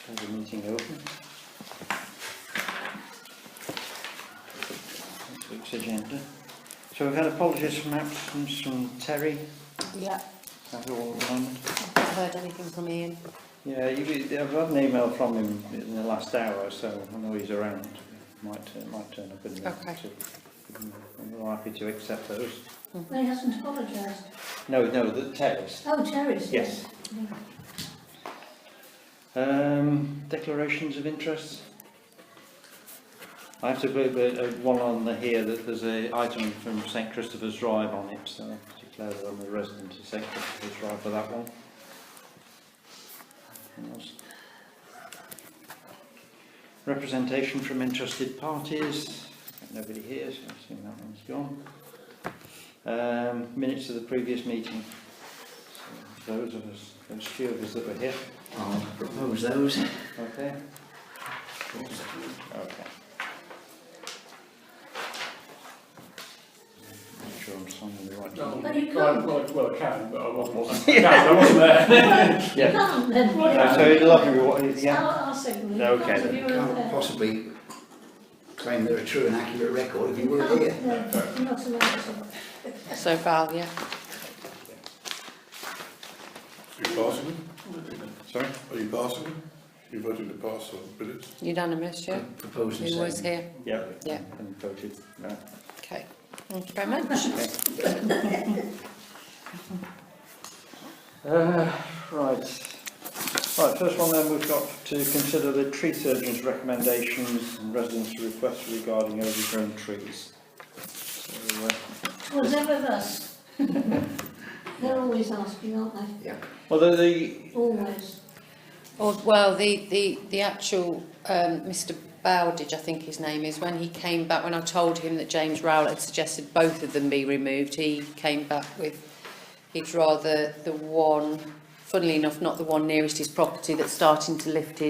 The meeting open. Next week's agenda. So we've had apologies from absence from Terry. Yeah. Is that all at the moment? I've not heard anything from Ian. Yeah, I've had an email from him in the last hour, so I know he's around. Might turn up in a minute. Okay. I'm happy to accept those. Well, he hasn't apologised. No, the Terry's. Oh, Terry's. Yes. Yeah. Declarations of interest. I have to put one on here that there's an item from St Christopher's Drive on it, so I declare that I'm a resident of St Christopher's Drive for that one. Anything else? Representation from interested parties. Nobody here, so I assume that one's gone. Minutes of the previous meeting. So those of us, those few of us that were here. I'll propose those. Okay. Okay. Make sure I'm signing the right one. But you can't. Well, I can, but I wasn't there. Yeah. You can't then. So it'll have to be what? Yeah. I'll second it. Okay, Because then. if you You were can't there. possibly claim they're a true and accurate record if you You weren't can't, here. no, you're not allowed to. So Val, yeah. Are you passing them? Sorry. Are you passing them? You voted to pass on minutes? Unanimous, yeah. Propose and Who was second. here? Yeah. Yeah. And voted. Right. Okay. Thank you very much. Right. First one then we've got to consider the tree surgeon's recommendations and residents' requests regarding overgrown trees. So, Was ever thus. They're always asking, aren't they? Yeah. well, the Always. Well, the actual Mr. Bowditch, I think his name is, when he came back, when I told him that James Rowell had suggested both of them be removed, he came back with he'd rather the one, funnily enough, not the one nearest his property that's starting to lift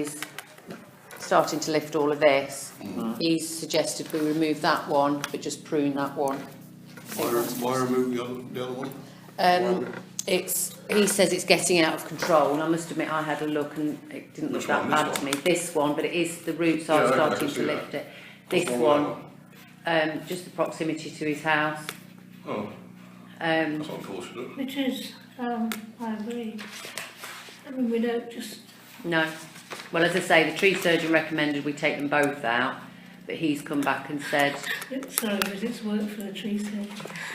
all of this. He's suggested we remove that one, but just prune that one. Why remove the other one? He says it's getting out of control, and I must admit I had a look and it didn't look Which that one? bad This to one? me. This one, but it is, the roots are Yeah, okay, I starting can to see lift that. it. This What's one, wrong with just the proximity to his house. that one? Oh, that's unfortunate. Which is, I agree. I mean, we don't just, No. Well, as I say, the tree surgeon recommended we take them both out, but he's come back and said, it's work for the tree surgeon.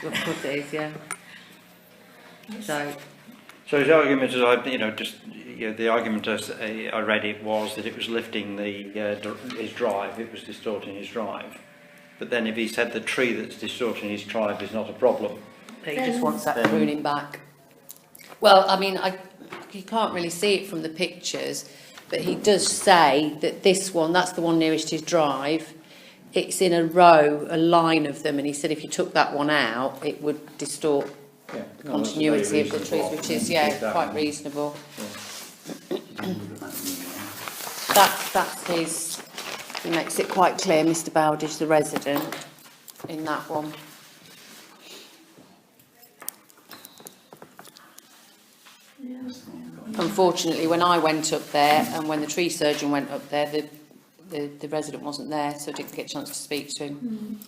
of course it is, yeah. So, his argument, the argument as I read it was that it was lifting his drive, it was distorting his drive. But then if he said the tree that's distorting his drive is not a problem. he just wants that pruning back. Well, I mean, you can't really see it from the pictures, but he does say that this one, that's the one nearest his drive, it's in a row, a line of them, and he said if you took that one out, it would distort Yeah. the continuity of the trees, which is, quite reasonable. That's his, he makes it quite clear, Mr. Bowditch, the resident, in that one. Yes. Unfortunately, when I went up there and when the tree surgeon went up there, the resident wasn't there, so I didn't get a chance to speak to him.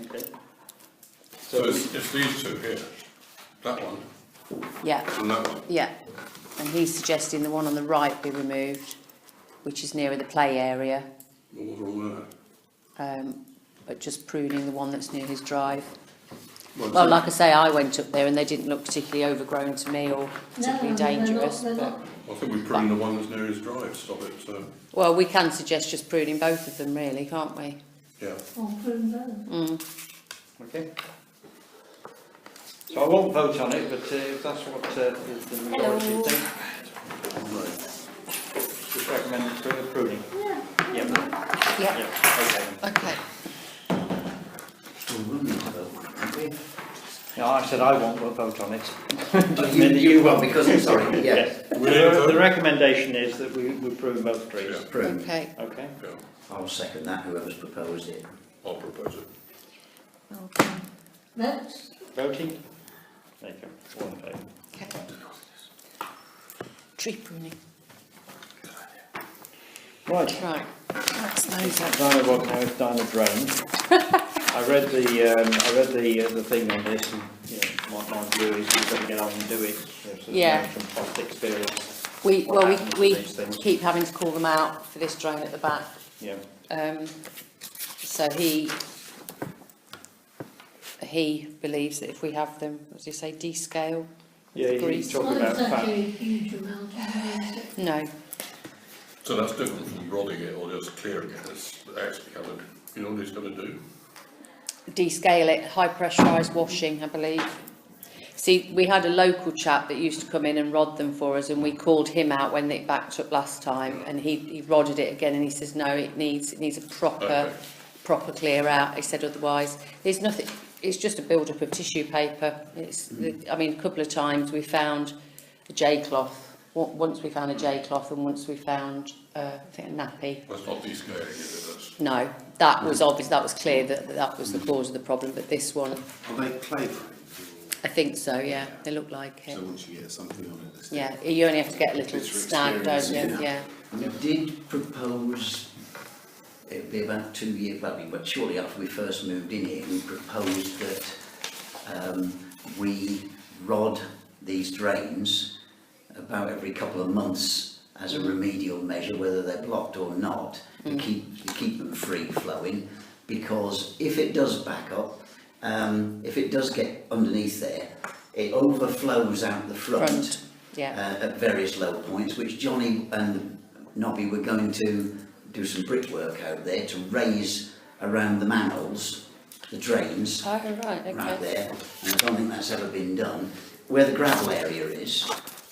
Okay. So it's these two here, that one Yeah, and that one. yeah. And he's suggesting the one on the right be removed, which is nearer the play area, What was wrong there? but just pruning the one that's near his drive. Well, Well, like I say, I went up there and they didn't look particularly overgrown to me or particularly dangerous. They're But, not. I think we pruned the one that's near his drive, stop it, so, well, we can suggest just pruning both of them, really, can't we? yeah. Or prune both. Okay. So I won't vote on it, but if that's what the majority Hello. think, just recommend for pruning. Yeah. Yeah. Yeah. Yeah. Okay. Okay. We'll need to vote, won't we? No, I said I won't vote on it. Oh, you will, because it's sorry, yes. The recommendation is that we prune both trees. Yeah. Prune. Okay. Okay. Yeah, I'll second that, whoever's proposed it. I'll propose it. Okay. That's, Voting? There you go. All in favour. Okay. Tree pruning. Right. Right. That's those. Dinah was now Dinah Drain. I read the thing on this, and my view is you've got to get on and do it. There's Yeah. From past experience. We happens to these things. keep having to call them out for this drain at the back. Yeah. So he believes that if we have them, as you say, descale. Yeah, he's Grease. talking Not about exactly a fat. huge amount, is it? No, So that's different from rodding it or just clearing it, it's actually kind of, you know what he's going to do? descale it, high pressurised washing, I believe. See, we had a local chap that used to come in and rod them for us, and we called him out when it backed up last time, and he rodded it again, and he says no, it needs a Okay. proper clear out. He said otherwise there's nothing. It's just a build up of tissue paper. I mean, a couple of times we found a J cloth. Once we found a J cloth, and once we found I think a nappy. That's not descaling, is it? That's, No, that was obvious. That was clear that was the cause of the problem. But this one, Are they clay drains? I think so. Yeah, they look like it. So once you get something on it, that's Yeah, you only have to get a little It's for snag, don't experience, you? Yeah. We did propose, it'd be about 2 years, but shortly after we first moved in here, we proposed that we rod these drains about every couple of months as a remedial measure, whether they're blocked or not, to keep them free flowing, because if it does back up, if it does get underneath there, it overflows out the front. Yeah. At various low points, which Johnny and Nobby were going to do some brickwork out there to raise around the manholes, the drains, Oh right. Okay. right there, and I don't think that's ever been done. Where the gravel area is,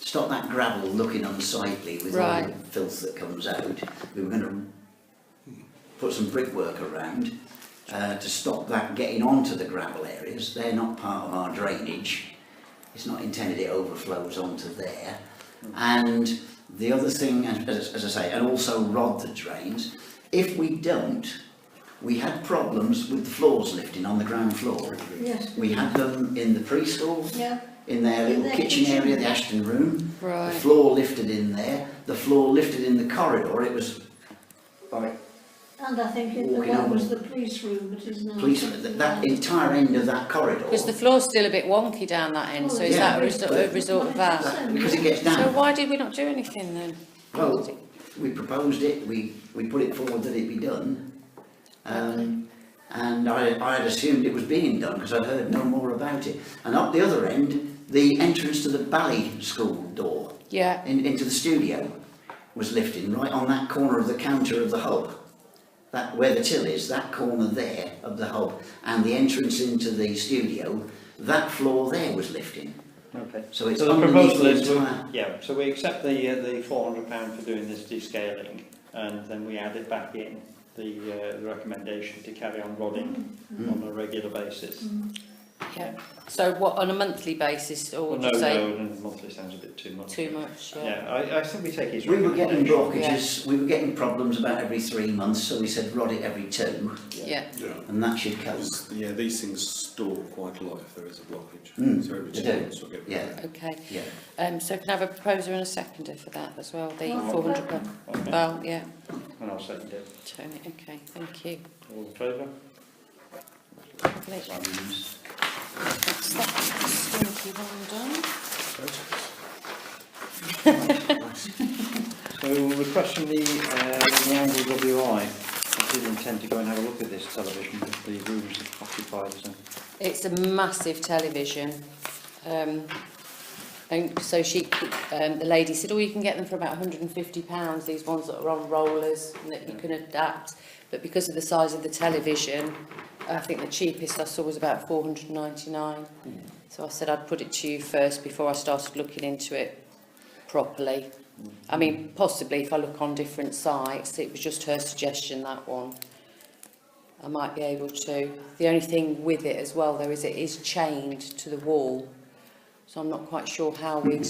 stop that gravel looking unsightly with all Right. the filth that comes out. We were going to put some brickwork around to stop that getting onto the gravel areas. They're not part of our drainage. It's not intended it overflows onto there. And the other thing, as I say, and also rod the drains. If we don't, we had problems with the floors lifting on the ground floor. Yes, We had them in the preschool, yeah, in their In little their kitchen kitchen. area, the Ashton room. Right. The floor lifted in there, the floor lifted in the corridor. It was like and I think Walking that on. was the police room, but is now. police, that entire end of that corridor. Because the floor's still a bit wonky down that end, so is Yeah. that a result of that? Because it gets So down. why did we not do anything then? Well, we proposed it, we put it forward that it be done. And I had assumed it was being done because I'd heard no more about it. And up the other end, the entrance to the Bally School door Yeah. into the studio was lifting right on that corner of the counter of the hub. That where the till is, that corner there of the hub, and the entrance into the studio, that floor there was lifting. Okay. So it's the underneath proposal the is, entire. so we accept the £400 for doing this descaling, and then we add it back in the recommendation to carry on rodding on a regular basis. Yeah. So what, on a monthly basis, or Well, would you say no, monthly sounds a bit too much. too much? Yeah. Yeah, I think we take his We were getting recommendation. blockages, we were getting problems about every 3 months, so we said rod it every 2, Yeah. yeah. and that should cover. Yeah, these things store quite a lot if there is a blockage. Mm, So every they 2 do. months we'll get Yeah, Okay. yeah. So can I have a proposer and a seconder for that as well? The Well, £400. Okay. Well, yeah. And I'll second it. Tony. Okay. Thank you. All in favour? Lovely. That's that. Stinky one done. So request from the Angle WI. I did intend to go and have a look at this television, but the room's occupied, so. It's a massive television. And so the lady said, oh, you can get them for about £150, these ones that are on rollers and that you can adapt. But because of the size of the television, I think the cheapest I saw was about £499. So I said I'd put it to you first before I started looking into it properly. I mean, possibly if I look on different sites, it was just her suggestion, that one. I might be able to. The only thing with it as well, though, is it is chained to the wall. So I'm not quite sure how we'd...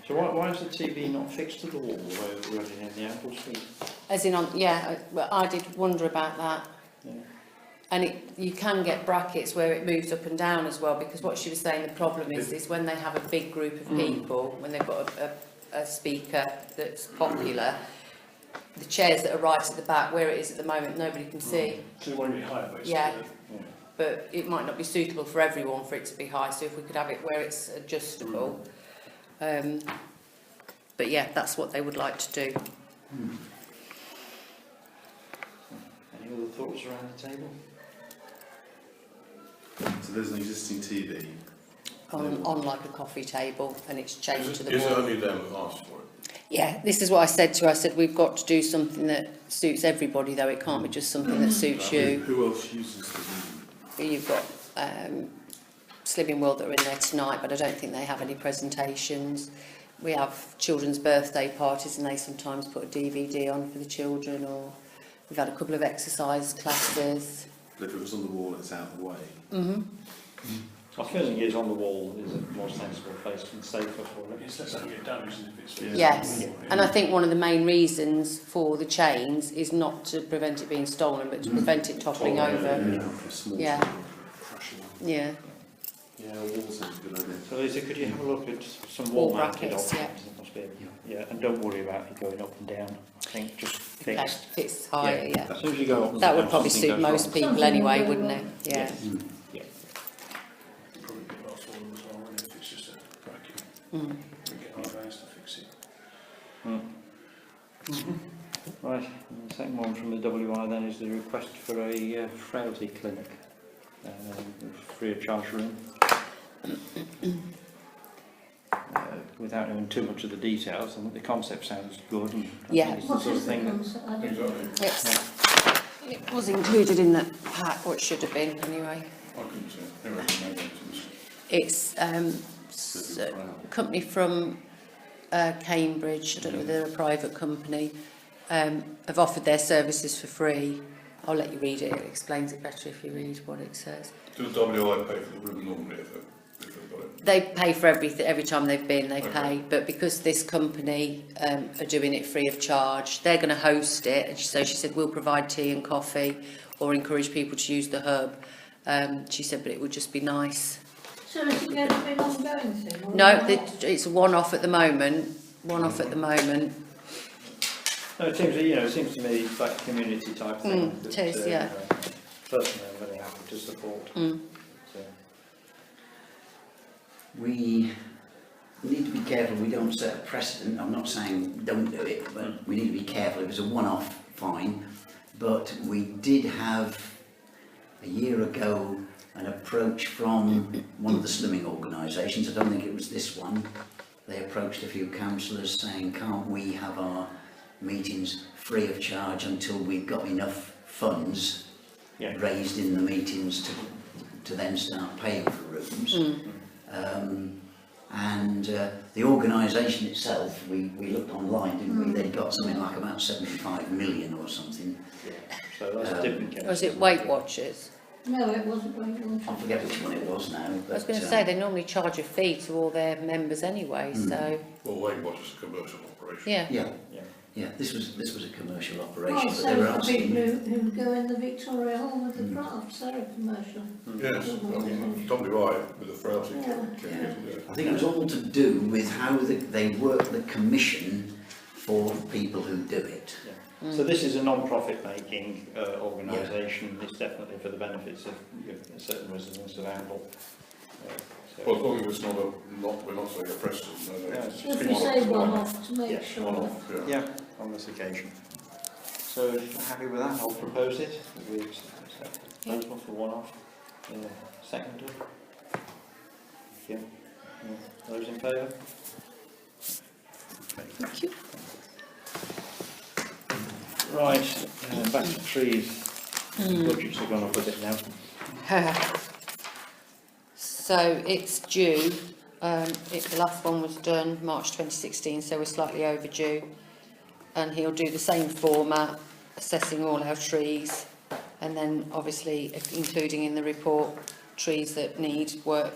So why is the TV not fixed to the wall where we're running in the Apple Suite? As in on... Yeah, well, I did wonder about that. Yeah. And you can get brackets where it moves up and down as well, because what she was saying, the problem is when they have a big group of people, when they've got a speaker that's popular, the chairs that are right at the back, where it is at the moment, nobody can see. So you want to be higher, basically. Yeah. Yeah. But it might not be suitable for everyone for it to be high, so if we could have it where it's adjustable. But yeah, that's what they would like to do. Any other thoughts around the table? So there's an existing TV. On like a coffee table, and it's chained Is to it the wall. only them that asked for it? Yeah, this is what I said to her. I said, we've got to do something that suits everybody, though. It can't be just something that suits you. Who else uses the room? You've got Slimming World that are in there tonight, but I don't think they have any presentations. We have children's birthday parties, and they sometimes put a DVD on for the children, or we've had a couple of exercise classes. But if it was on the wall, it's out of the way. I feeling is on the wall is a more sensible place and safer for it. It's less going to get damaged than if it's... Yes, and I think one of the main reasons for the chains is not to prevent it being stolen, but to prevent it toppling over. For small Yeah. children, crushing them. Yeah, Yeah, walls sounds a good idea. So Lisa, could you have a look at some Wall wall-mounted brackets, options? It must be, yeah, and don't worry about it going up and down. I think just fixed. it's higher, yeah. As soon as you go up and That down, would probably something suit goes most wrong. people Something anyway, will wouldn't go it? wrong. Yeah. Yeah. Probably be last one as well, and if it's just a vacuum, Mm. we get our guys to fix it. Right, and the second one from the WI then is the request for a frailty clinic, free of charge room. Without knowing too much of the details, I think the concept sounds good. And I Yeah. think it's the What sort of is the thing that concept? I don't know. Exactly. It was included in the pack, or it should have been anyway. I couldn't see it. Anyway, no maintenance. It's a company from Cambridge, I don't know whether they're a private company, have offered their services for free. I'll let you read it, it explains it better if you read what it says. Do the WI pay for the room normally if they've got it? They pay for everything, every time they've been, they Okay. pay, but because this company are doing it free of charge, they're going to host it, and so she said, we'll provide tea and coffee, or encourage people to use the hub. She said, but it would just be nice. So is it going to be an ongoing thing? or No, not? it's a one-off at the moment, one-off at the moment. No, it seems, it seems to me like a community type thing. It is, yeah. Personally, I'm very happy to support. So, We need to be careful we don't set a precedent. I'm not saying don't do it, but we need to be careful. If it's a one-off, fine. But we did have, a year ago, an approach from one of the slimming organisations. I don't think it was this one. They approached a few councillors saying, can't we have our meetings free of charge until we've got enough funds yeah. raised in the meetings to then start paying for rooms. The organisation itself, we looked online, didn't we? They'd got something like about 75 million or something. So that's a different case. Was it Weight Watchers? No, it wasn't going I on. forget which one it was now. I was but, going to say, they normally charge a fee to all their members anyway, so, Well, Weight Watchers is a commercial operation. yeah. Yeah, this was a commercial operation, Well, but so they were the people asking. who go in the Victoria Hall with the crafts, they're a commercial. Yes, I mean, WI with the frailty Yeah. kit, isn't it? I think it was all to do with how they work the commission for people who do it. So this is a non-profit making organisation. It's definitely for the benefits of certain residents of Amble. Well, as long as it's we're not saying a precedent, no, Yeah, it's If we say one-off to make Yeah, sure. one-off, yeah. Yeah, on this occasion. So if you're happy with that, I'll propose it. We accept the proposal for one-off. Seconded. Yeah. Those in favour? Thank you. Right, back to trees. Budgets have gone up a bit now. So it's due, the last one was done March 2016, so we're slightly overdue. And he'll do the same format, assessing all our trees, and then obviously including in the report trees that need work.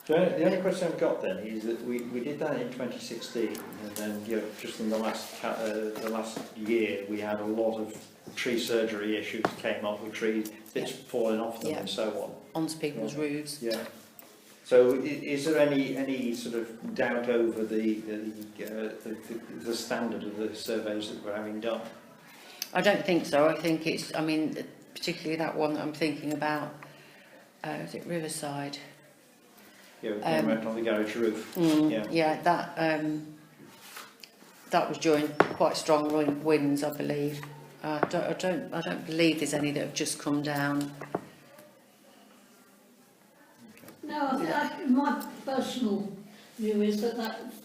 The only question I've got then is that we did that in 2016, and then just in the last year we had a lot of tree surgery issues came up with trees, bits falling off them Yeah. and so on. Onto people's roofs. Yeah. So is there any sort of doubt over the standard of the surveys that we're having done? I don't think so. I think it's, I mean, particularly that one that I'm thinking about, is it Riverside? Yeah, we went on the garage roof. Yeah, that was during quite strong winds, I believe. I don't believe there's any that have just come down. No, my personal view is that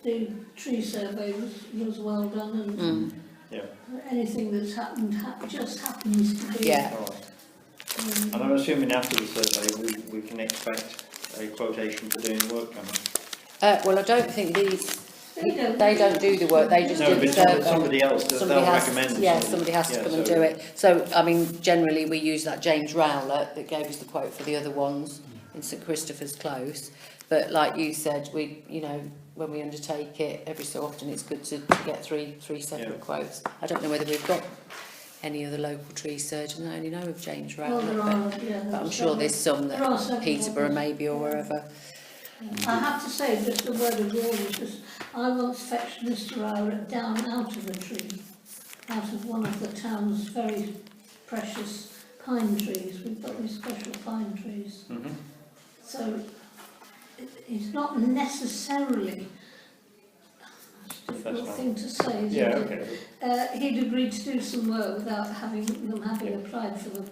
the tree survey was well done, and Yeah. anything that's happened just happens to be. Yeah. All right. And I'm assuming after the survey we can expect a quotation for doing work coming. Well, I don't think these. They don't do the work. They just No, do the but survey. somebody else. They'll recommend. Yeah, somebody has to come and do it. So, I mean, generally we use that James Rowlett that gave us the quote for the other ones in St Christopher's Close. But like you said, we, you know, when we undertake it, every so often it's good to get three separate quotes. I don't know whether we've got any other local tree surgeons. I only know of James Well, Rowlett, there are, yeah, but I'm sure there's some there are that several Peterborough others. maybe or wherever. I have to say, just a word of warning, because I once fetched Mr. Rowlett down out of a tree, out of one of the town's very precious pine trees. We've got these special pine trees. Mm-hmm. So it's not necessarily, that's a difficult thing to say, isn't Yeah, it? okay. He'd agreed to do some work without having applied for the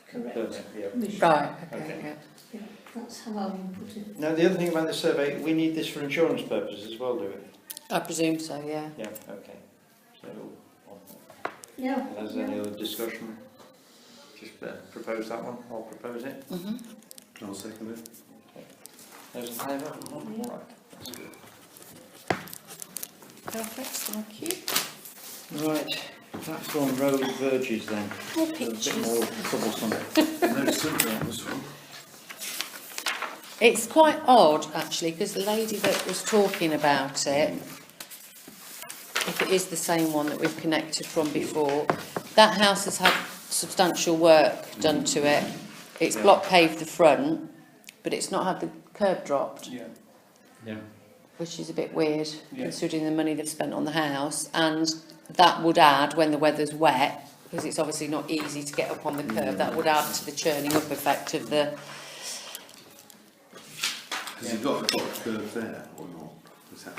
correct Yeah. permission. Right, okay, Okay. yeah. Yeah, that's how I would put it. Now, the other thing about the survey, we need this for insurance purposes as well, do we? I presume so, yeah. Yeah, okay. So, Yeah. if there's any other discussion, just propose that one. I'll propose it. I'll second it. Those in favour? Yeah. Right, that's good. Perfect, thank you. Right, platform road verges then. More A bit pictures. more troublesome. No, simple, this one. It's quite odd, actually, because the lady that was talking about it, if it is the same one that we've connected from before, that house has had substantial work done to it. It's Yeah. block paved the front, but it's not had the curb dropped, Yeah. Yeah. which is a bit weird, Yeah. considering the money they've spent on the house. And that would add, when the weather's wet, because it's obviously not easy to get up on the curb, that would add to the churning up effect of the... Has he got a curve there or not? Is that...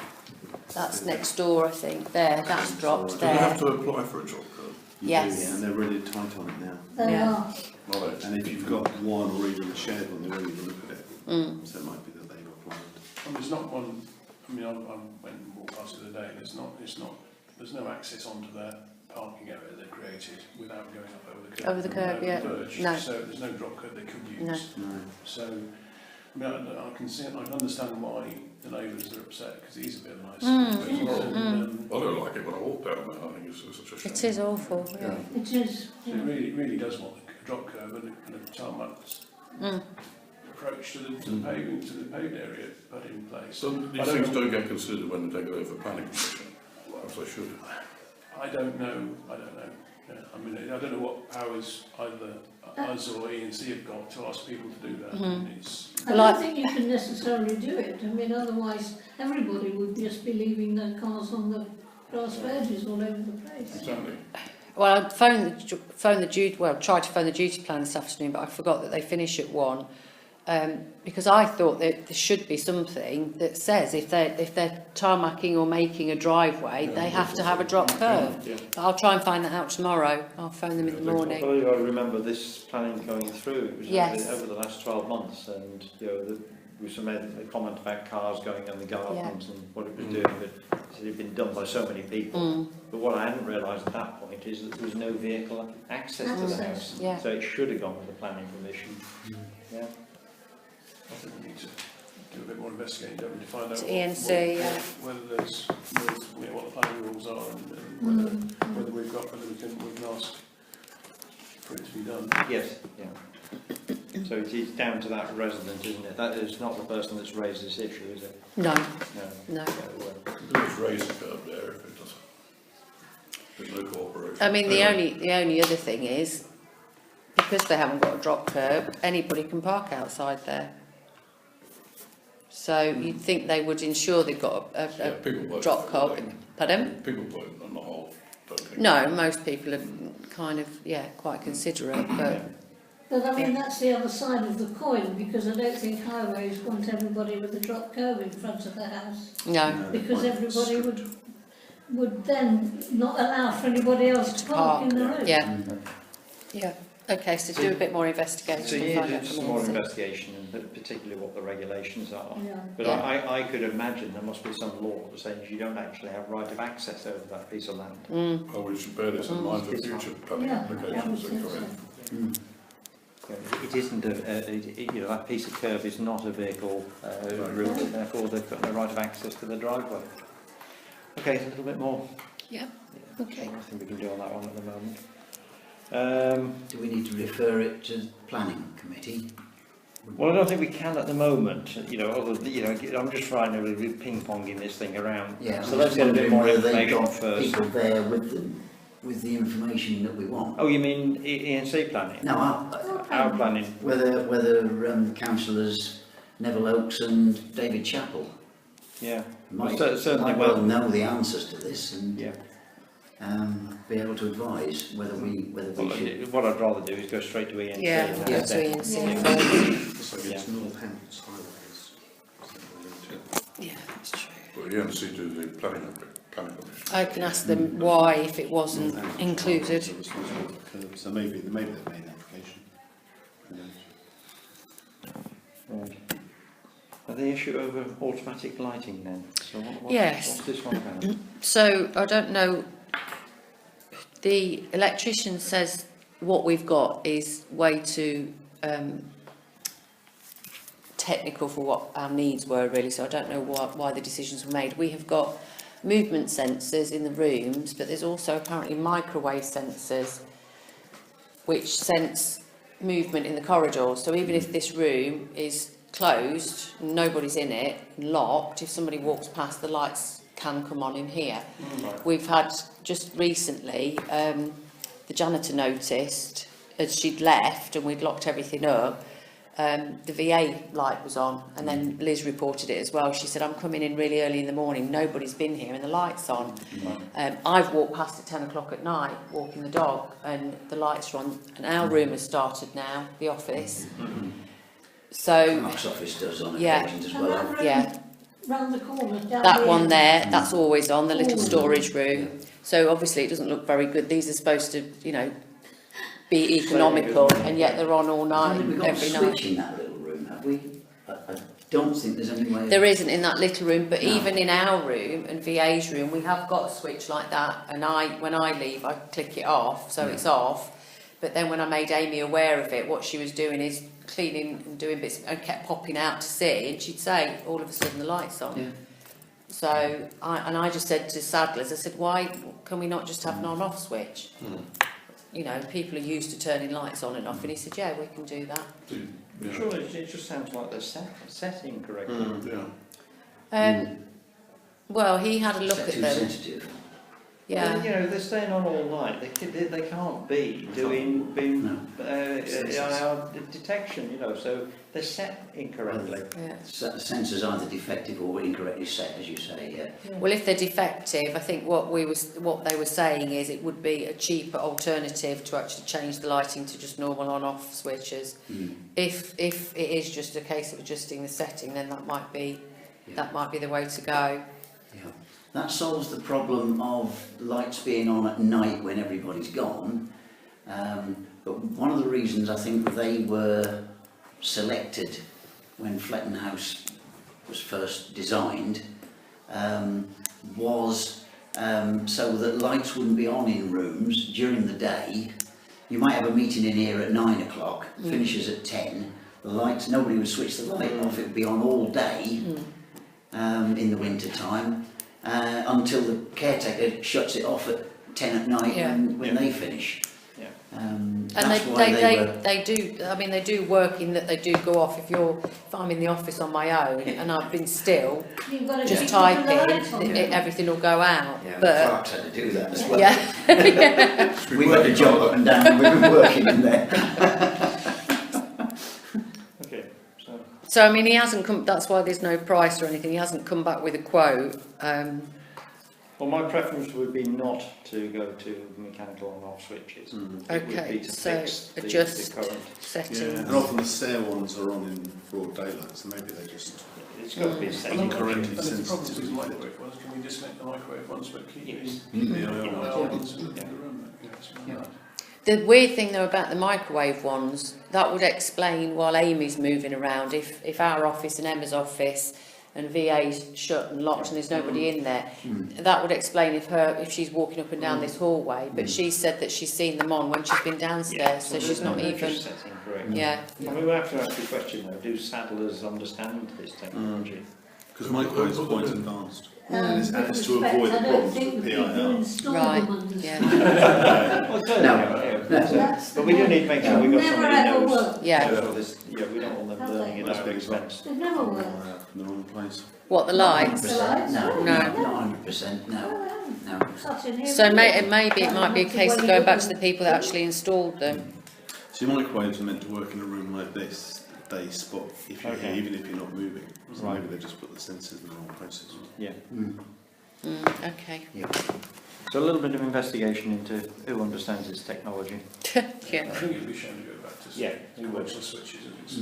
That's next door, I think. There, that's dropped Do they have there. to apply for a job code? You Yes. do, yeah, and they're really tight on it now. They Yeah. are. Are they? And if you've got one or even a shared one, they won't even look at it. So it might be that they've applied. And there's not one, I mean, I went and walked past it the other day, and there's no access onto their parking area they've created without going up over the curb. Over the curb, Over yeah. the verge. No. So there's no drop curb they could use. No. No. So, I mean, I can understand why the neighbours are upset, because it is a bit of a nice. It's horrible. And, I don't like it when I walk down there. I think it's such a shame. It is awful, yeah. It is. so it really does want a drop curb and a tarmac approach to the paving, to the paved area put in place. So these I don't things know- don't get considered when they go over planning commission, as they should. I don't know. Yeah, I mean, I don't know what powers either us or E&C have got to ask people to do that. And it's, I Well, don't think you can necessarily do it. I mean, otherwise everybody would just be leaving their cars on the grass verges all over the place. Exactly. Well, I tried to phone the duty plan this afternoon, but I forgot that they finish at 1. Because I thought that there should be something that says if they're tarmacking or making a driveway, they have to have a drop curb. Yeah. But I'll try and find that out tomorrow. I'll phone them in the I morning. believe I remember this planning going through. It was Yes. over the last 12 months, and we made a comment about cars going in the gardens and what it was doing, but it had been done by so many people. But what I hadn't realised at that point is that there was no vehicle access to the house. Yeah. So it should have gone to the planning commission. Yeah. I think we need to do a bit more investigating, don't we, to find out To E&C, yeah. whether there's what the planning rules are and whether we can ask for it to be done. Yes. Yeah. So it is down to that resident, isn't it? That is not the person that's raised this issue, is it? No, No. no. Let's raise the curb there if it doesn't. There's no cooperation. I mean, the only other thing is, because they haven't got a drop curb, anybody can park outside there. So you'd think they would ensure they've got Yeah, a people vote. drop cob. Pardon? People vote on the whole, don't think. No, most people are kind of, quite considerate, but But I mean, that's the other side of the coin, because I don't think highways want everybody with a drop curb in front of their house. no. Because everybody would then not allow for anybody else to park in the road. Yeah. Yeah. Okay, so do a bit more investigation. So you and find need out some from more Lindsay. investigation, and particularly what the regulations are. Yeah. But Yeah. I could imagine there must be some law that says you don't actually have right of access over that piece of land. Oh, we should bear this in mind for future planning Yeah, applications that I go would in. say Mm. It isn't you know, that piece of curb is not a vehicle route, and therefore they've got no right of access to the driveway. Okay, a little bit more. Yeah. Yeah, Okay. Nothing we can do on that one at the moment. Do we need to refer it to the planning committee? Well, I don't think we can at the moment. You know, other than, you know, I'm just trying to be ping-ponging this thing around. Yeah, So I'm let's just get a bit wondering more whether they've information got first. people there with them, with the information that we want. Oh, you mean E&C planning? No, Our planning. whether councillors Neville Oakes and David Chappell Yeah. might, Certainly might well well. know the answers to this and Yeah. be able to advise whether we Well, should. what I'd rather do is go straight to E&C. Yeah, and go have to them. E&C Yeah. first. So it's Northampton's highways. Yeah, that's true. But the ENC do the planning commission. I can ask them why, if it wasn't included. So maybe they've made an application. Right. And the issue over automatic lighting then. So Yes. what's this one about? So I don't know. The electrician says what we've got is way too technical for what our needs were really. So I don't know why the decisions were made. We have got movement sensors in the rooms, but there's also apparently microwave sensors which sense movement in the corridors. So even if this room is closed, nobody's in it, locked, if somebody walks past, the lights can come on in here. We've had, just recently, the janitor noticed, as she'd left and we'd locked everything up, the VA light was on, and then Liz reported it as well. She said, I'm coming in really early in the morning, nobody's been here and the light's on. I've walked past at 10 o'clock at night, walking the dog, and the lights are on, and our room has started now, the office. So, Mark's office does on Yeah. occasions as And well. that room yeah, round the corner, down that the one end. there, that's always on, the little storage room. So obviously it doesn't look very good. These are supposed to, you know, be economical, and yet they're on all night, Haven't we got a every switch night. in that little room, have we? I don't think there's any way. There isn't in that little room, but No. even in our room and VA's room, we have got a switch like that, and when I leave, I click it off, so it's off. But then when I made Amy aware of it, what she was doing is cleaning and doing bits, and kept popping out to see, and she'd say, all of a sudden the light's on. Yeah. So, I just said to Sadler's, I said, why can we not just have an on-off switch? You know, people are used to turning lights on and off, and he said, yeah, we can do that. Yeah. Surely it just sounds like they're set incorrectly. Yeah. Well, he had a look Is that at too them. sensitive? Yeah. Well, you know, they're staying on all night. They can't be doing detection, you know, so they're set incorrectly. Yeah. The sensor's either defective or incorrectly set, as you say, yeah. Well, if they're defective, I think what they were saying is it would be a cheaper alternative to actually change the lighting to just normal on-off switches. If it is just a case of adjusting the setting, then that might be the way to go. Yeah. That solves the problem of lights being on at night when everybody's gone. But one of the reasons I think they were selected when Fletton House was first designed was so that lights wouldn't be on in rooms during the day. You might have a meeting in here at 9 o'clock, finishes at 10. The lights, nobody would switch the light off, it would be on all day in the winter time. Until the caretaker shuts it off at 10 at night when they finish. Yeah. And That's why they do. I mean, they do work in that they do go off. If I'm in the office on my own and I've been still, You've got to just keep typing, the lights on. everything will go out. Yeah, But Clark's had to do that as well. yeah, We've had to jump up and down, we've been working in there. Okay, so So, I mean, he hasn't come, that's why there's no price or anything, he hasn't come back with a quote. Well, my preference would be not to go to mechanical on off switches. It would Okay, be to so fix the adjust current. settings. Yeah, and often the stair ones are on in broad daylight, so maybe they just... It's got to be a And setting. the Correct. problem with these microwave ones, can we disconnect the microwave ones but keep Yes. the IR ones in the Yeah. room? Yeah, something like that. The weird thing though about the microwave ones, that would explain while Amy's moving around, if our office and Emma's office and VA's shut and locked and there's nobody in there, that would explain if she's walking up and down this hallway, but she said that she's seen them on when she's been downstairs, so she's not even, Setting, correct. yeah. I mean, we have to ask the question though, do saddlers understand this technology? Because microwaves are quite advanced. And it's With to respect, avoid the I don't problems think with the people who PIR. install Right, them understand. yeah, Well, certainly, No. but we do need to make sure we've got Never somebody ever who knows. worked. yeah. For this, yeah, we don't want them Have learning they? at our expense. They've never worked. In the wrong place. What, the lights? 100%, no, No. not 100%, no, no. Sat in here. So maybe it might be a case of going back to the people that actually installed them. So your microwaves are meant to work in a room like this. They spot if you're here, Okay. even if you're not moving. So Right. maybe they just put the sensors in the wrong places. Yeah. Okay, So a little bit of investigation into who understands this technology. yeah. I think it'd be a shame to go back to Yeah, we would. watch the switches if it's,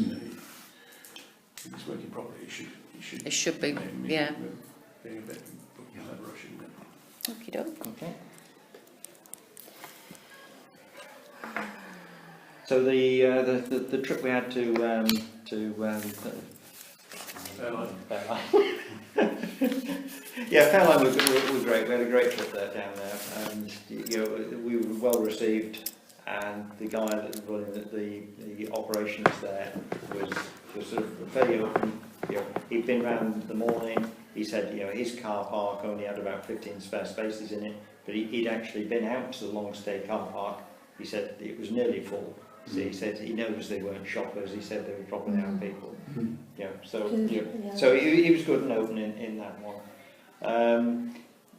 if it's working properly, It should be, maybe yeah. being a bit clever, shouldn't it? Okie doke. Okay. So the trip we had to Airline. Fairline. Yeah, Fairline was great. We had a great trip there down there, and you know we were well received. And the guy that was running the operations there was sort of very open. You know, he'd been round the morning. He said, you know, his car park only had about 15 spare spaces in it, but he'd actually been out to the long stay car park. He said it was nearly full. So he said he knows they weren't shoppers. He said they were properly out people. You know, so so he was good and open in that one.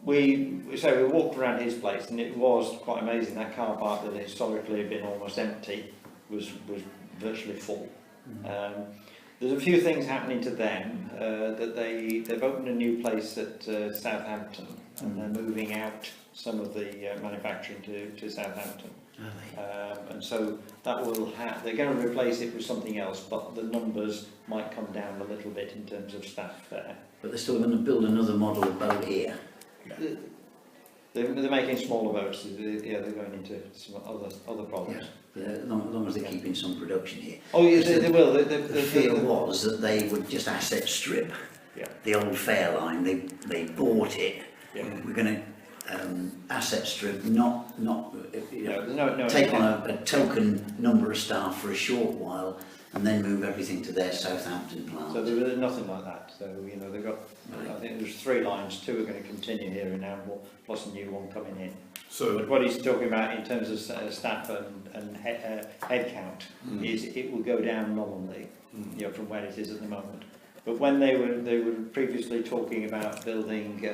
We walked around his place, and it was quite amazing. That car park that historically had been almost empty was virtually full. There's a few things happening to them. That they've opened a new place at Southampton, and they're moving out some of the manufacturing to Southampton. And so that will they're going to replace it with something else, but the numbers might come down a little bit in terms of staff there. But they're still going to build another model boat here. They're making smaller boats. Yeah, they're going into some other problems. But as long as they're keeping some production here. Oh, yes, they will. The fear was that they would just asset strip Yeah. the old Fairline. They bought it. Yeah. We're going to asset strip, not you know, No, take on a token number of staff for a short while, and then move everything to their Southampton plant. So there's nothing like that. So you know they've got. I think there's 3 lines. 2 are going to continue here in Amble, plus a new one coming in. So, But what he's talking about in terms of staff and head count is it will go down nominally, you know, from where it is at the moment. But when they were previously talking about building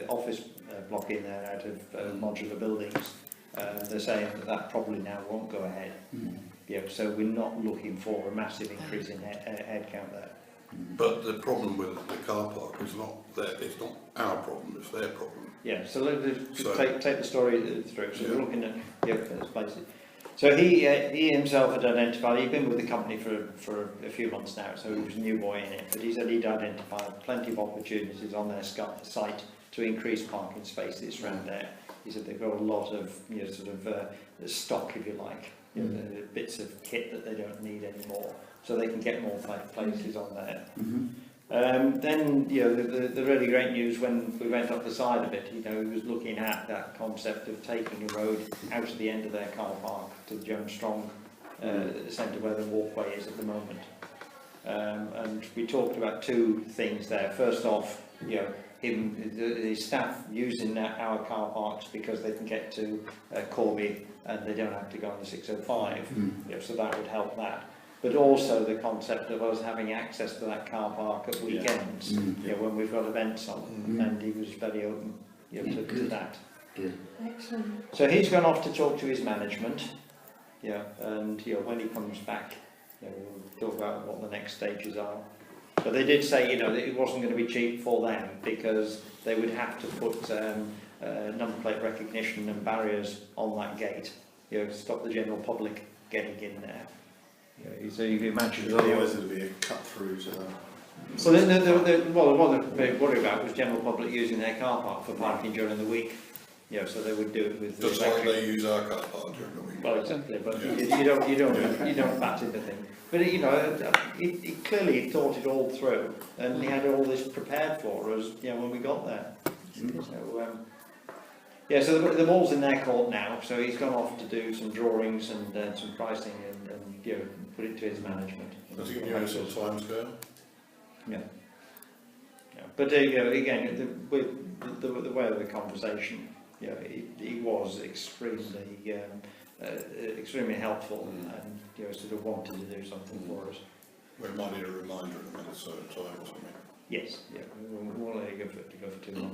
office block in there out of modular buildings, they're saying that probably now won't go ahead. Yeah, so we're not looking for a massive increase in head count there. but the problem with the car park is not it's not our problem, it's their problem. Yeah, so let's So- take the story through. So we're looking at those places. So he himself had identified, he'd been with the company for a few months now, so he was a new boy in it, but he said he'd identified plenty of opportunities on their site to increase parking spaces around there. He said they've got a lot of, you know, sort of stock, if you like, you know, bits of kit that they don't need anymore, so they can get more places on there. Then, you know, the really great news when we went up the side of it, you know, he was looking at that concept of taking a road out of the end of their car park to the Jones Strong centre where the walkway is at the moment. And we talked about 2 things there. First off, you know, the staff using our car parks because they can get to Corby and they don't have to go on the 605, you know, so that would help that. But also the concept of us having access to that car park at weekends, you know, when we've got events on, and he was very open, you know, to that. Good. Excellent. So he's gone off to talk to his management, yeah, and you know, when he comes back, we'll talk about what the next stages are. But they did say, that it wasn't going to be cheap for them because they would have to put number plate recognition and barriers on that gate, to stop the general public getting in there. So you can imagine. Because otherwise it'd be a cut through to that. Well, what they're worried about was general public using their car park for parking during the week. So they would do it with. Just like they use our car park during the week. Well, exactly, but Yeah. you don't bat in the thing. But he clearly thought it all through, and he had all this prepared for us, when we got there. So, so the ball's in their court now. So he's gone off to do some drawings and some pricing and put it to his management. Has he given you any sort of time scale? Yeah. But again, with the way of the conversation, he was extremely helpful and sort of wanted to do something for us. We might need a reminder in a minute, so time or something. Yes, we won't let it go for too long.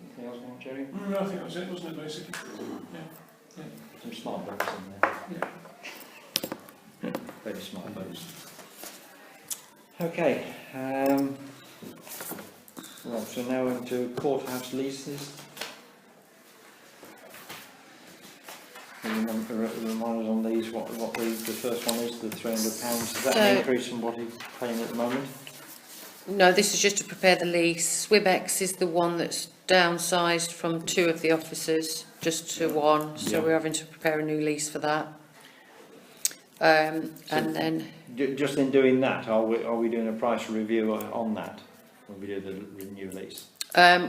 Anything else, Mark, Jerry? I think that was it, wasn't it, basically? Yeah. Some smart books in there. Very smart books. Okay. Right, so now into courthouse leases. Remind us on these what the first one is, the £300. Is that an increase from what he's paying at the moment? No, this is just to prepare the lease. Swibex is the one that's downsized from 2 of the officers just to 1, so we're having to prepare a new lease for that. And then Just in doing that, are we doing a price review on that when we do the new lease?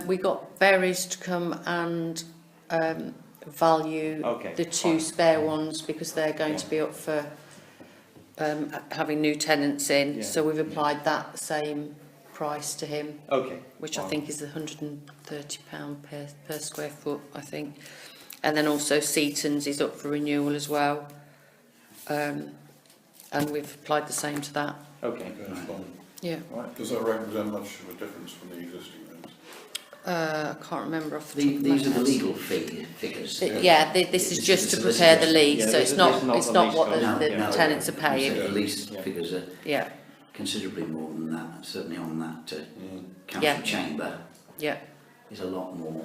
we got Berries to come and value the 2 spare ones because they're going to be up for having new tenants in. So we've applied that same price to him. Okay. Which I think is £130 per square foot, I think. And then also Seaton's is up for renewal as well. And we've applied the same to that. Okay. That's fine. Yeah. Right. Does that represent much of a difference from the existing rooms? I can't remember off the top of my These are the head. legal figures. This is just to prepare the lease, so it's not what the tenants are paying. The lease figures are Yeah, considerably more than that, certainly on that council Yeah. chamber yeah. is a lot more.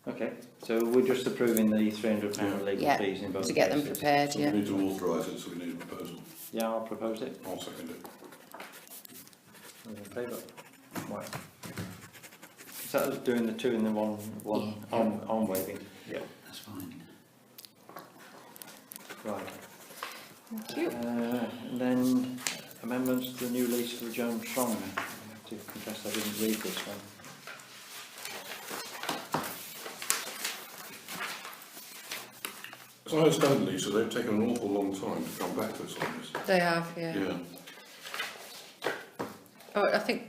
Okay. So we're just approving the £300 legal Yeah, fees in both to get them cases. prepared, So yeah. we need to authorise it, so we need a proposal. Yeah, I'll propose it. I'll second it. All in favour? Right. So that was doing the 2 and the 1 on waiving. Yeah. That's fine. Right. Thank you. And then amendments to the new lease for Joan Strong. I have to confess I didn't read this one. As I understand, Lisa, they've taken an awful long time to come back to us on this. They have, yeah. Yeah. Oh, I think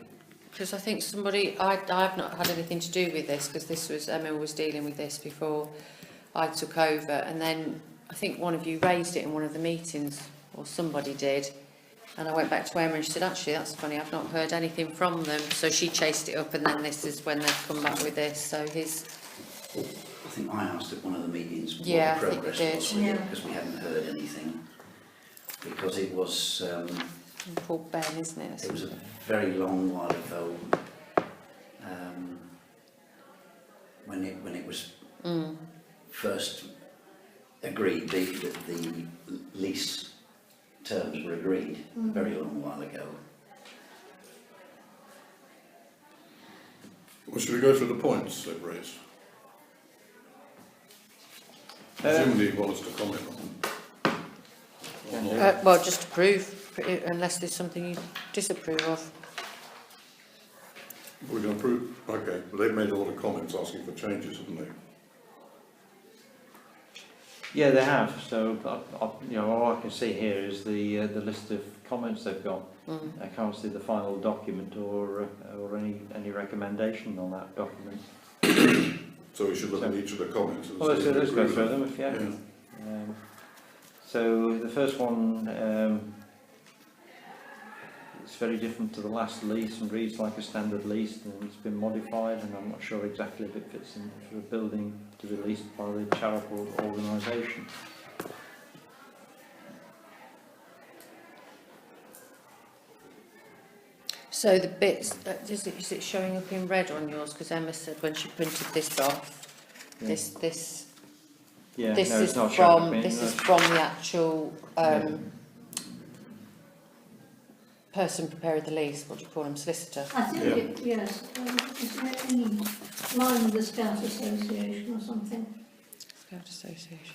somebody, I've not had anything to do with this because this was, Emma was dealing with this before I took over, and then I think one of you raised it in one of the meetings, or somebody did, and I went back to Emma and she said, actually that's funny, I've not heard anything from them, so she chased it up and then this is when they've come back with this, so I think I asked at one of the meetings what Yeah, the I think you progress did. was with Yeah. it, because we hadn't heard anything. Because it was Paul Ben, isn't it? a very long while ago when it was first agreed, the lease terms were agreed a very long while ago. Well, should we go through the points they've raised? Presumably you want us to comment on them. Or not? Well, just approve, unless there's something you disapprove of. We're going to approve, okay, but they've made a lot of comments asking for changes, haven't they? Yeah, they have. So, all I can see here is the list of comments they've got. I can't see the final document or any recommendation on that document. So we should look at each of the comments and Well, let's see if we go agree through with them, so the first one, it's very different to the last lease and reads like a standard lease, and it's been modified, and I'm not sure exactly if it fits in for a building to be leased by the charitable organisation. So the bits, is it showing up in red on yours? Because Emma said when she printed this off, Yeah. this Yeah, this no, is it's not showing from up in- this is from the actual person preparing the lease. What do you call him? Solicitor. I think Yeah. it, yes, is there any line with the Scout Association or something? Scout Association.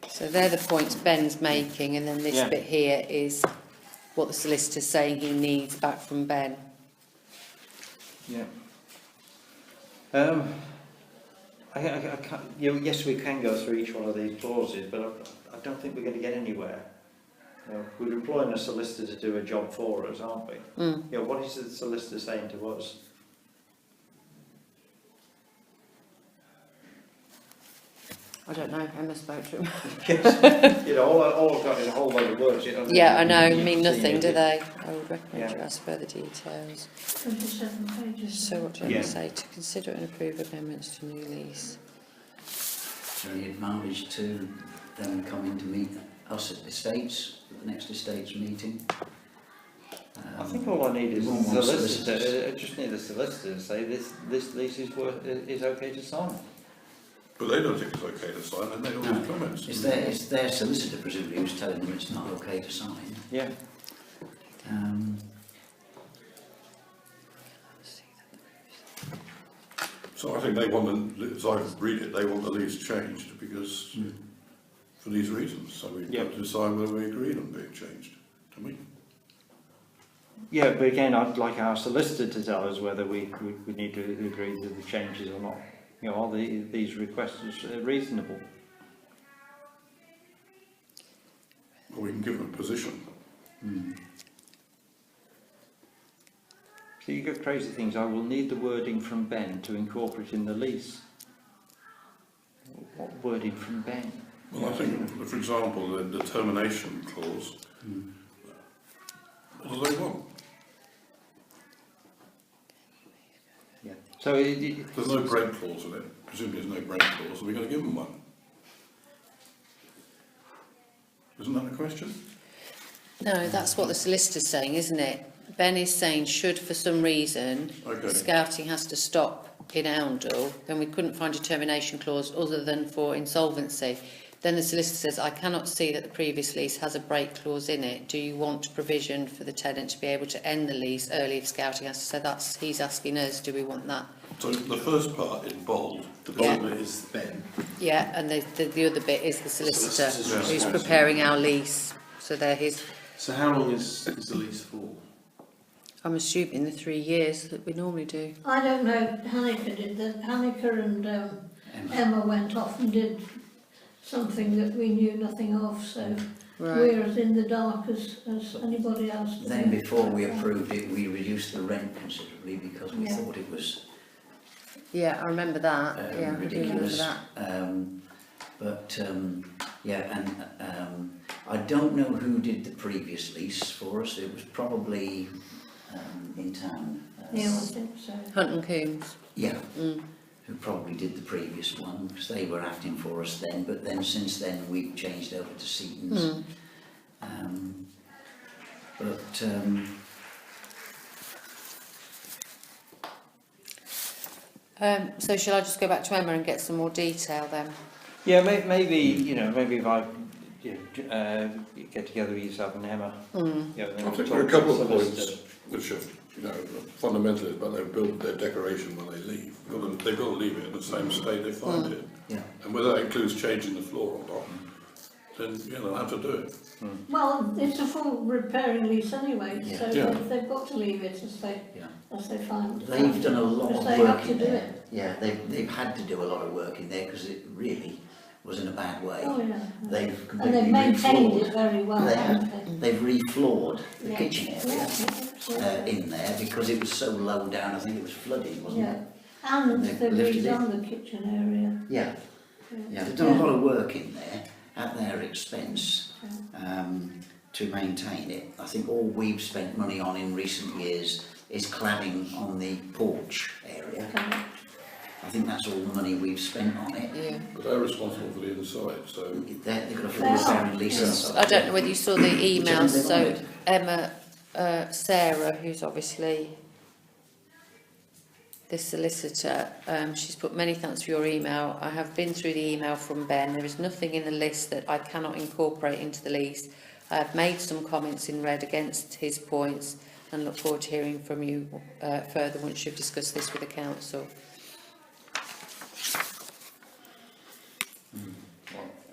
So they're the points Ben's making, and then this Yeah. bit here is what the solicitor's saying he needs back from Ben. Yeah. I can't, you know, yes, we can go through each one of these clauses, but I don't think we're going to get anywhere. You know, we're employing a solicitor to do a job for us, aren't we? Mm. You know, what is the solicitor saying to us? I don't know, Emma spoke to him. Yes. You know, all I've got is a whole load of words. You know, Yeah, I know, you mean can see nothing, it. do they? I would recommend Yeah. you ask further details. 27 pages. So what do Yeah. I say? To consider and approve amendments to new lease. Is there any advantage to them coming to meet us at estates, at the next estates meeting? I think all I need is we the want more solicitor. solicitors. I just need the solicitor to say this lease is okay to sign. But they don't think it's okay to sign, and they all have comments. It's their solicitor presumably who's telling them it's not okay to sign. Yeah. So I think they want, as I read it, they want the lease changed because, for these reasons. So we've got to decide whether we agree on being changed, to me. Yeah, but again, I'd like our solicitor to tell us whether we need to agree to the changes or not. You know, are these requests reasonable? Or we can give them a position. So you got crazy things. I will need the wording from Ben to incorporate in the lease. What wording from Ben? Well, I think, for example, the termination clause, what do they want? Yeah. So There's no break clause in it. Presumably there's no break clause. Are we going to give them one? Isn't that the question? No, that's what the solicitor's saying, isn't it? Ben is saying should for some reason Okay. scouting has to stop in Oundle, then we couldn't find a termination clause other than for insolvency. Then the solicitor says, I cannot see that the previous lease has a break clause in it. Do you want provision for the tenant to be able to end the lease early if scouting has to? So that's, he's asking us, do we want that? So the first part in bold, The Yeah. bottom bit is Ben. Yeah, and the other bit is the solicitor Solicitor's who's responsible. preparing our lease. So they're his, So how long is the lease for? I'm assuming the 3 years that we normally do. I don't know, Hanukkah did that. Hanukkah and Emma went off and did something that we knew nothing of, so Right. we're as in the dark as anybody else. Then before we approved it, we reduced the rent considerably because we Yeah. thought it was Yeah, I remember that. Yeah, I do remember ridiculous. that. I don't know who did the previous lease for us. It was probably in town. Yeah, I think so. Hunt and Coombs. Yeah, Mm. who probably did the previous one because they were acting for us then. But then since then we've changed over to Seaton's. Mm. So shall I just go back to Emma and get some more detail then? Yeah, maybe you know, maybe if I get together with yourself and Emma. Mm. You know, then I we'll think talk there are a to couple the of points solicitor. which are, you know, fundamental about they build their decoration when they leave. They've got to leave it in the same state they find it. Yeah. And whether that includes changing the floor or not, then you know, they'll have to do it. Well, it's a full repairing lease anyway, Yeah. so Yeah. they've got to leave it Yeah. as they find. They've done a lot Because of they work have to in do there. it. Yeah, they've had to do a lot of work in there because it really was in a bad way. Oh, yeah. They've And completely they've maintained refloored. it very well, They haven't they? They've refloored the Yeah. kitchen area Yeah, absolutely. in there because it was so low down. I think it was flooding, wasn't Yeah. it? And They've they've lifted it. redone the kitchen area. Yeah, yeah. They've done a lot of work in there at their expense to maintain it. I think all we've spent money on in recent years is cladding on the porch area. I think that's all the money we've spent on it. Yeah. But they're responsible for the inside, so They've got a full repair lease inside. I don't know whether you saw the emails. Which So haven't Emma, Sarah, who's obviously the solicitor, she's put many thanks for your email. I have been through the email from Ben. There is nothing in the list that I cannot incorporate into the lease. I have made some comments in red against his points and look forward to hearing from you further once you've discussed this with the council.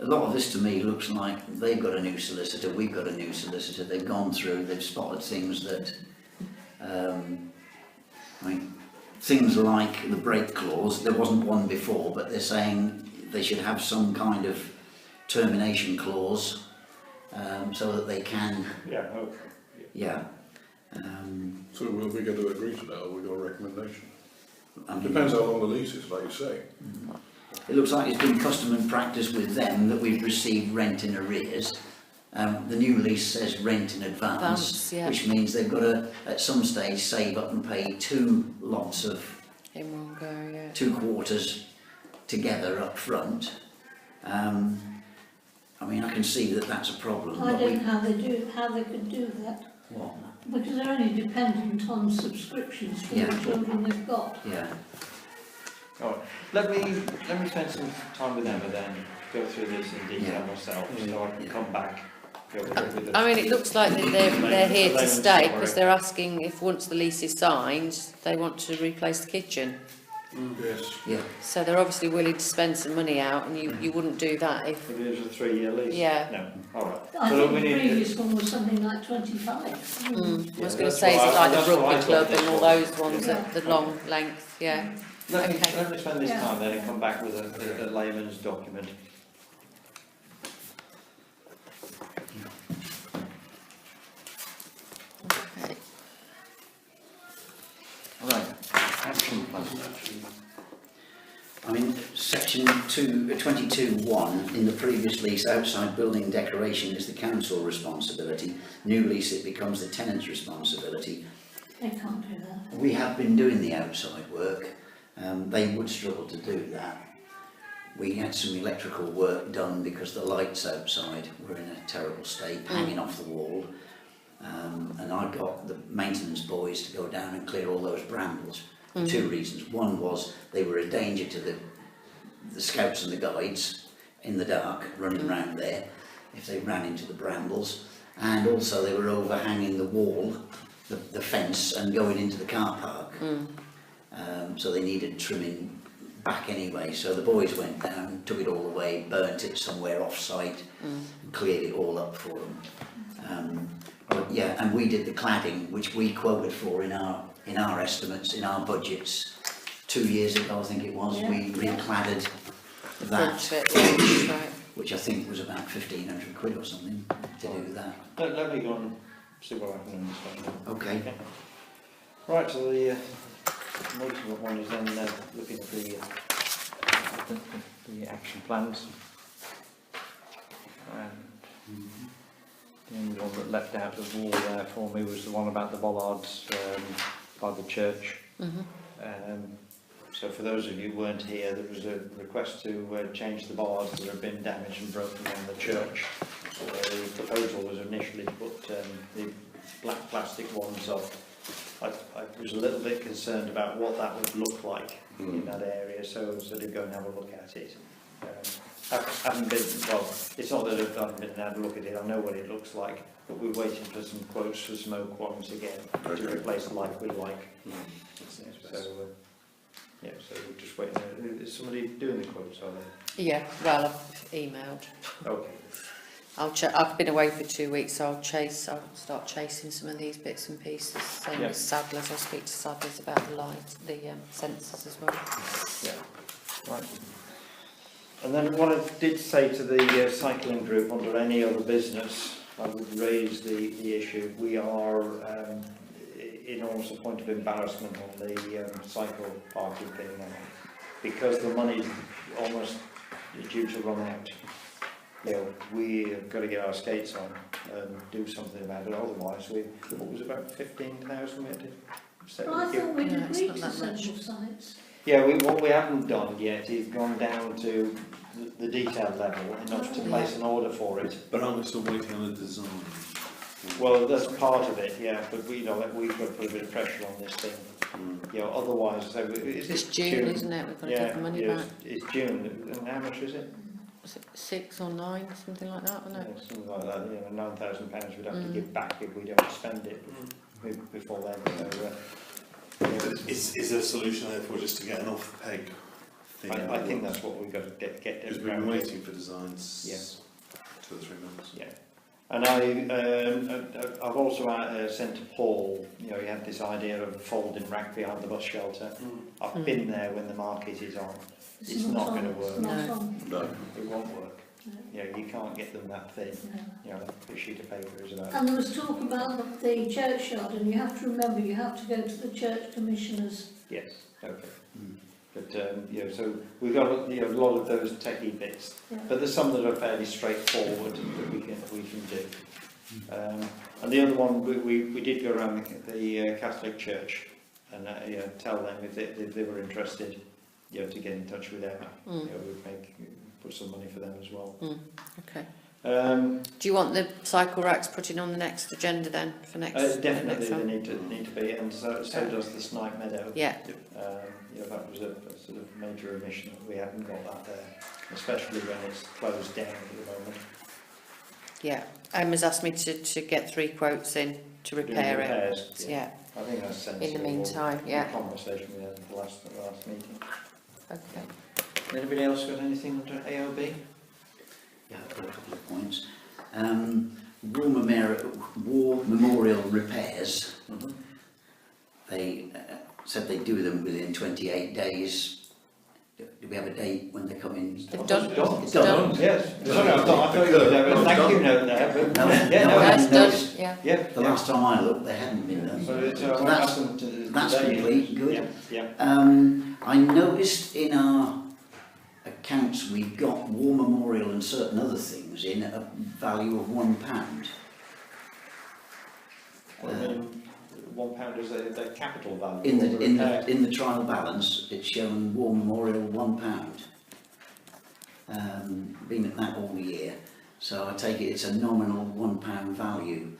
A lot of this to me looks like they've got a new solicitor, we've got a new solicitor, they've gone through, they've spotted things that, I mean, things like the break clause, there wasn't one before, but they're saying they should have some kind of termination clause, so that they can, Yeah, okay. yeah. so will we going to agree to that, or we got a recommendation? I mean, Depends how long the lease is, like you say. it looks like it's been custom and practice with them that we've received rent in arrears. The new lease says rent in advance, Yeah. which means they've got to, at some stage, save up and pay 2 lots of In one go, yeah. 2 quarters together up front. I mean, I can see that that's a problem. I but don't know how they could do that, What? because they're only dependent on subscriptions for Yeah. the children they've got. Yeah. All right. Let me spend some time with Emma then, go through this in detail Yeah. myself, so I can Yeah. come back. Go with the, I mean, it looks like that they're here to Layman's stay summary. because they're asking if once the lease is signed, they want to replace the kitchen. Yes. Yeah. So they're obviously willing to spend some money out, and you wouldn't do that if. If it was a 3-year lease? Yeah. No, all right. I So think we the need previous one was something like 25. I was Yeah, going to that's say, is what it like that's the what I rugby thought club this and all was. those ones at the long length? Yeah. Let Okay. me spend this Yeah. time then and come back with a layman's document. Okay. Right, action plan. I mean, section 22(1), in the previous lease, outside building decoration is the council responsibility. New lease, it becomes the tenant's responsibility. They can't do that. We have been doing the outside work. They would struggle to do that. We had some electrical work done because the lights outside were in a terrible state, hanging off the wall. And I got the maintenance boys to go down and clear all those brambles for 2 reasons. One was they were a danger to the scouts and the guides in the dark running around there if they ran into the brambles, and also they were overhanging the wall, the fence, and going into the car park. So they needed trimming back anyway, so the boys went down, took it all away, burnt it somewhere off-site, and cleared it all up for them. But yeah, and we did the cladding, which we quoted for in our estimates, in our budgets, 2 years ago I think it was. Yeah. We recladded Front that, bit, yeah, that's right. which I think was about 1,500 quid or something to do that. Let me go and see what I can understand. Okay. Right, so the most one is then looking at the action plans. And the only one that left out the wall there for me was the one about the bollards by the church. So for those of you who weren't here, there was a request to change the bollards that had been damaged and broken around the church. The proposal was initially to put the black plastic ones up. I was a little bit concerned about what that would look like in that area, so to go and have a look at it. I haven't been, well, it's not that I haven't been and had a look at it, I know what it looks like, but we're waiting for some quotes for some oak ones again to replace like with like. So, yeah, so we're just waiting. Is somebody doing the quotes, are they? Yeah, well, I've emailed. Okay. I've been away for 2 weeks, so I'll start chasing some of these bits and pieces. Same Yeah. as Sadler's, I'll speak to Sadler's about the lights, the sensors as well. Yeah, right. And then what I did say to the cycling group, under any other business, I would raise the issue. We are in almost a point of embarrassment on the cycle parking thing now, because the money's almost due to run out. You know, we have got to get our skates on and do something about it. Otherwise, what was it, about 15,000 we had to set? Well, I thought we'd No, it's agreed not to that much. several sites. Yeah, what we haven't done yet is gone down to the detail level enough to place an order for it. But aren't we still waiting on the design? Well, that's part of it, yeah, but we've got to put a bit of pressure on this thing. You know, otherwise, so It's June, isn't it? We've got to Yeah, give the money yeah, back. it's June, and how much is it? Was it 6 or 9, something like that, wasn't it? Yeah, something like that, you know, £9,000 we'd have to give back if we don't spend it before then, so, Is there a solution therefore just to get an off the peg thing? I think that's what we've got to get Because we've been waiting for designs 2 or 3 months. Yeah, and I've also sent to Paul, you know, he had this idea of a folding rack behind the bus shelter. I've been there when the market is on. It's not going to work. No. It won't work. No. You know, you can't get them that thin. No. You know, a sheet of paper is about. And there was talk about the churchyard, and you have to remember you have to go to the church commissioners. Yes, okay. But you know, so we've got a lot of those techie bits, but there's some that are fairly straightforward that we can do. And the other one, we did go around the Catholic Church and tell them if they were interested, you know, to get in touch with them. You know, we'd put some money for them as well. Okay. Do you want the cycle racks put in on the next agenda then for next? Definitely, next they need to be, and so does the Snipe Meadow. Yeah. You know, that was a sort of major omission that we haven't got that there, especially when it's closed down at the moment. Yeah. Emma's asked me to get 3 quotes in to repair it. Repairs, Yeah. I think that's sensible. In the meantime, yeah. The conversation we had at the last meeting. Okay. Anybody else got anything under AOB? Yeah, I've got a couple of points. War memorial repairs. They said they do them within 28 days. Do we have a date when they come in? They've done. It's done. Yes. Sorry, I thought you would have a thank you note there, but No, yeah, no, no, That's done. noticed. Yeah. The last time I looked, they hadn't been done. So it's, So that's today. complete, good. Yeah. I noticed in our accounts we've got war memorial and certain other things in at a value of £1. Well, I mean, £1 is the capital value. In the trial balance, it's shown war memorial £1. Been at that all year, so I take it it's a nominal £1 value.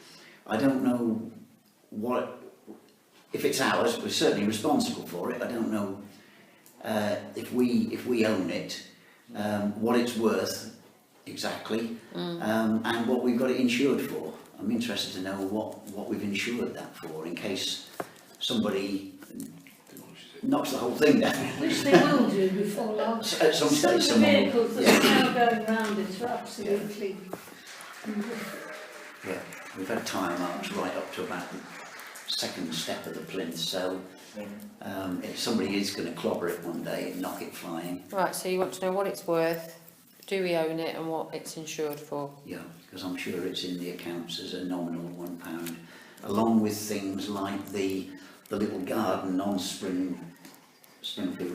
I don't know if it's ours. We're certainly responsible for it. I don't know if we own it, what it's worth exactly, and what we've got it insured for. I'm interested to know what we've insured that for, in case somebody knocks the whole thing down. Which they will do before long. At some Some of stage, the someone. vehicles that are now going round it are absolutely... Yeah, we've had tyre marks right up to about the second step of the plinth, so if somebody is going to clobber it one day and knock it flying. Right, so you want to know what it's worth, do we own it and what it's insured for? Yeah, because I'm sure it's in the accounts as a nominal £1, along with things like the little garden on Springfield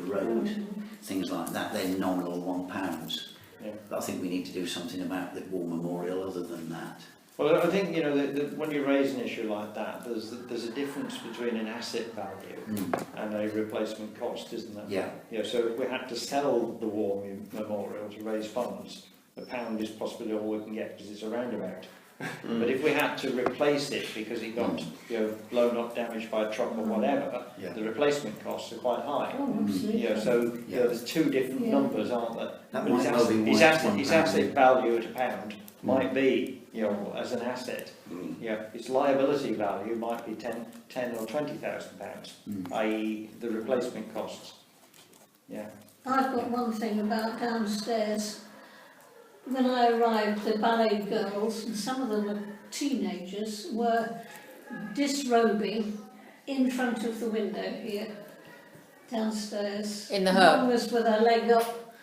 Road, things like that. They're nominal £1. Yeah. But I think we need to do something about the war memorial other than that. Well, I think, you know, when you raise an issue like that, there's a difference between an asset value and a replacement cost, isn't there? Yeah. Yeah. So if we had to sell the war memorial to raise funds, £1 is possibly all we can get because it's a roundabout. But if we had to replace it because it got blown up, damaged by a truck or whatever, the replacement costs are quite high. Oh, absolutely. So there's 2 different numbers, aren't there? That But might well be its why asset, it's its £1. asset value at £1 might be, as an asset. Its liability value might be ten or £20,000, i.e. the replacement costs. Yeah. I've got one thing about downstairs. When I arrived, the ballet girls, and some of them were teenagers, were disrobing in front of the window here, downstairs. In the hub? One was with her leg up,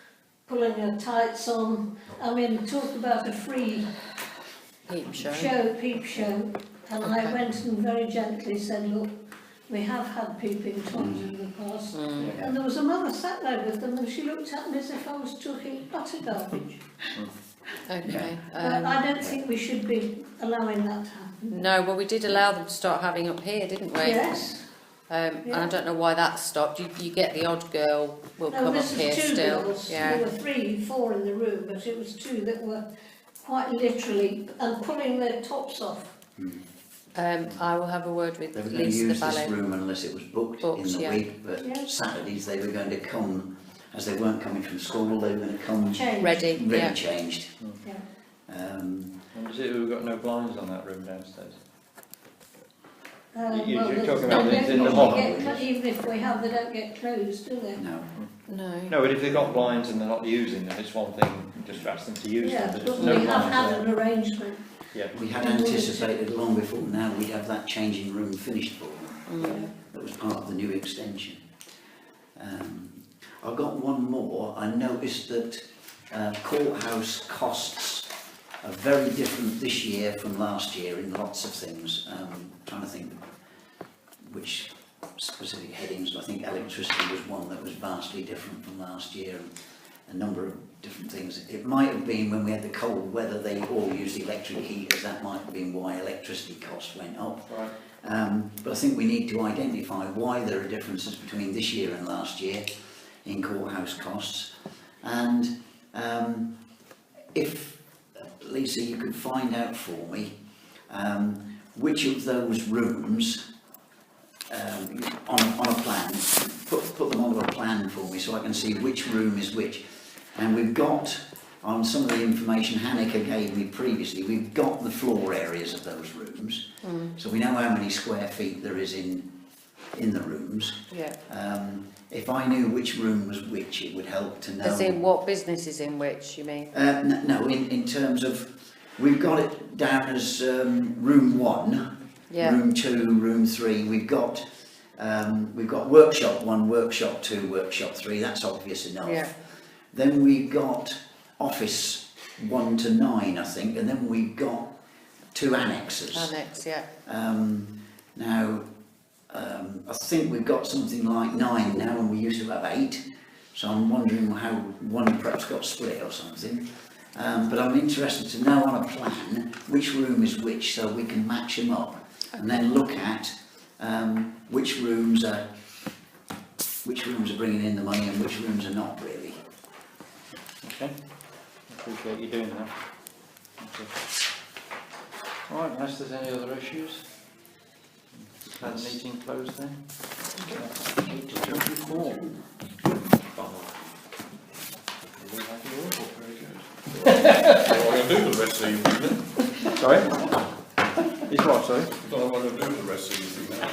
pulling her tights on. I mean, talk about a free Peep show. peep show. And I went and very gently said, look, we have had peeping toms in the past. And there was a mother sat there with them, and she looked at me as if I was talking utter garbage. Okay. But I don't think we should be allowing that to happen. No, well we did allow them to start having up here, didn't we? Yes. And I don't know why that stopped. You get the odd girl will No, come up this here is two still. girls. Yeah. There were 4 in the room, but it was 2 that were quite literally pulling their tops off. I will have a word with They were going to Lisa the use this ballet. room unless it was booked in the Yeah. week, but Yeah. Saturdays they were going to come, as they weren't coming from school, they were going to come Changed. Ready. ready Yeah. changed. Yeah. Um, And is it we've got no blinds on that room downstairs? Well, You're they talking don't about things in the usually hall? even if we have, they don't get closed, do they? no. No. No, but if they've got blinds and they're not using them, it's one thing just to ask them to use Yeah, them. But but if we no have blinds had there. an arrangement. Yeah. We had anticipated long before now we'd have that changing room finished for them. Mm. That was part of the new extension. I've got one more. I noticed that courthouse costs are very different this year from last year in lots of things. Trying to think which specific headings. I think electricity was one that was vastly different from last year, and a number of different things. It might have been when we had the cold weather, they all used electric heaters. That might have been why electricity costs went up. Right. But I think we need to identify why there are differences between this year and last year in courthouse costs. And if, Lisa, you could find out for me which of those rooms on a plan, put them onto a plan for me so I can see which room is which. And we've got, on some of the information Hanneke gave me previously, we've got the floor areas of those rooms. So we know how many square feet there is in the rooms. Yeah. If I knew which room was which, it would help to know. As in what business is in which, you mean? No, in terms of, we've got it down as room 1, Yeah. room 2, room 3. We've got workshop 1, workshop 2, workshop 3. That's obvious enough. Yeah. Then we've got office 1 to 9, I think, and then we've got 2 annexes. Annex, yeah. Now, I think we've got something like 9 now, and we used to have 8. So I'm wondering how one perhaps got split or something. But I'm interested to know on a plan which room is which, so we can match them up, and then look at which rooms are bringing in the money and which rooms are not really. Okay. I appreciate you doing that. Okay. All right, unless there's any other issues. Declare the meeting closed then. 8:24. Very good. So what I'm going to do the rest of the evening then? Sorry? Is what, sorry? I don't know what I'm going to do the rest of the evening now.